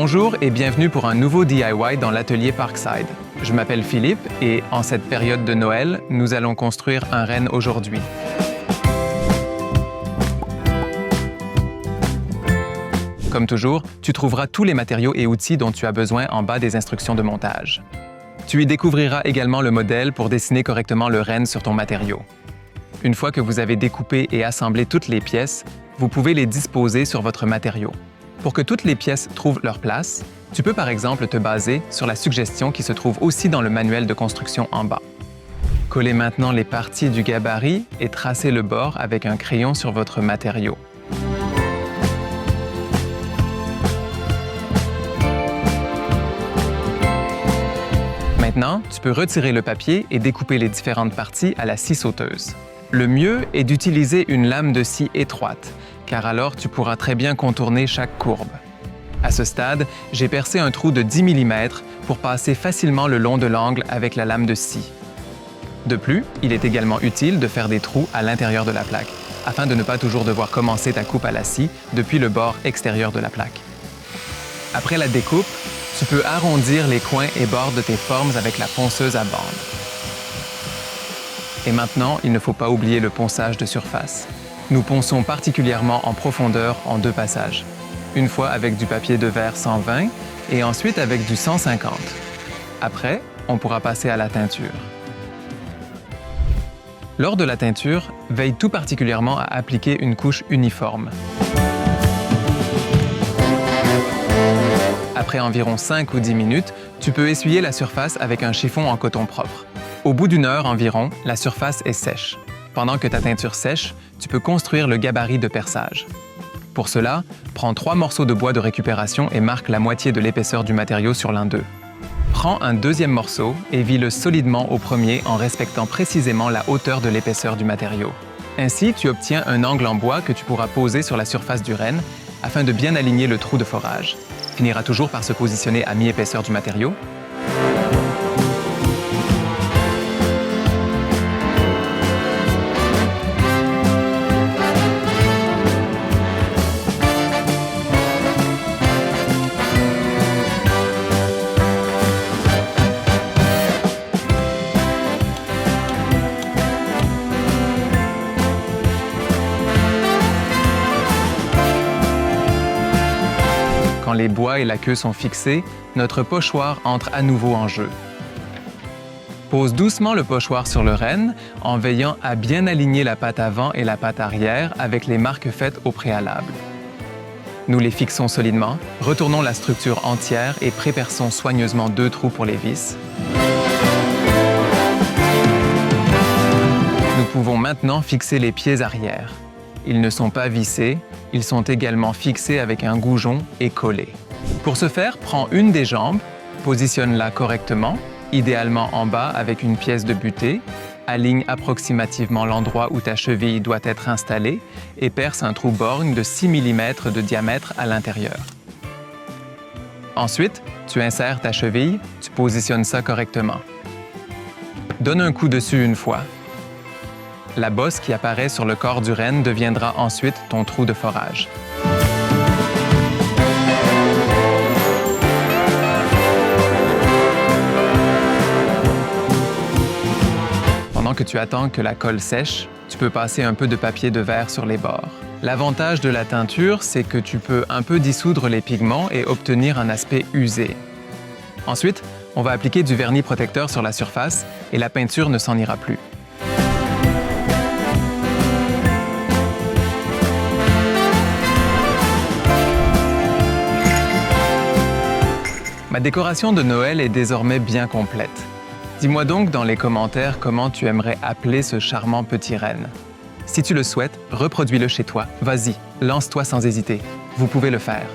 Bonjour et bienvenue pour un nouveau DIY dans l'atelier Parkside. Je m'appelle Philippe et en cette période de Noël, nous allons construire un renne aujourd'hui. Comme toujours, tu trouveras tous les matériaux et outils dont tu as besoin en bas des instructions de montage. Tu y découvriras également le modèle pour dessiner correctement le renne sur ton matériau. Une fois que vous avez découpé et assemblé toutes les pièces, vous pouvez les disposer sur votre matériau. Pour que toutes les pièces trouvent leur place, tu peux par exemple te baser sur la suggestion qui se trouve aussi dans le manuel de construction en bas. Collez maintenant les parties du gabarit et tracez le bord avec un crayon sur votre matériau. Maintenant, tu peux retirer le papier et découper les différentes parties à la scie sauteuse. Le mieux est d'utiliser une lame de scie étroite, car alors tu pourras très bien contourner chaque courbe. À ce stade, j'ai percé un trou de 10 mm pour passer facilement le long de l'angle avec la lame de scie. De plus, il est également utile de faire des trous à l'intérieur de la plaque, afin de ne pas toujours devoir commencer ta coupe à la scie depuis le bord extérieur de la plaque. Après la découpe, tu peux arrondir les coins et bords de tes formes avec la ponceuse à bande. Et maintenant, il ne faut pas oublier le ponçage de surface. Nous ponçons particulièrement en profondeur en 2 passages. Une fois avec du papier de verre 120 et ensuite avec du 150. Après, on pourra passer à la teinture. Lors de la teinture, veille tout particulièrement à appliquer une couche uniforme. Après environ 5 ou 10 minutes, tu peux essuyer la surface avec un chiffon en coton propre. Au bout d'1 heure environ, la surface est sèche. Pendant que ta teinture sèche, tu peux construire le gabarit de perçage. Pour cela, prends 3 morceaux de bois de récupération et marque la moitié de l'épaisseur du matériau sur l'un d'eux. Prends un deuxième morceau et vis-le solidement au premier en respectant précisément la hauteur de l'épaisseur du matériau. Ainsi, tu obtiens un angle en bois que tu pourras poser sur la surface du renne afin de bien aligner le trou de forage. Finira toujours par se positionner à mi-épaisseur du matériau. Quand les bois et la queue sont fixés, notre pochoir entre à nouveau en jeu. Pose doucement le pochoir sur le renne en veillant à bien aligner la patte avant et la patte arrière avec les marques faites au préalable. Nous les fixons solidement, retournons la structure entière et préperçons soigneusement 2 trous pour les vis. Nous pouvons maintenant fixer les pieds arrière. Ils ne sont pas vissés, ils sont également fixés avec un goujon et collés. Pour ce faire, prends une des jambes, positionne-la correctement, idéalement en bas avec une pièce de butée, aligne approximativement l'endroit où ta cheville doit être installée et perce un trou borgne de 6 mm de diamètre à l'intérieur. Ensuite, tu insères ta cheville, tu positionnes ça correctement. Donne un coup dessus une fois. La bosse qui apparaît sur le corps du renne deviendra ensuite ton trou de forage. Pendant que tu attends que la colle sèche, tu peux passer un peu de papier de verre sur les bords. L'avantage de la teinture, c'est que tu peux un peu dissoudre les pigments et obtenir un aspect usé. Ensuite, on va appliquer du vernis protecteur sur la surface et la peinture ne s'en ira plus. Ma décoration de Noël est désormais bien complète. Dis-moi donc dans les commentaires comment tu aimerais appeler ce charmant petit renne. Si tu le souhaites, reproduis-le chez toi. Vas-y, lance-toi sans hésiter. Vous pouvez le faire.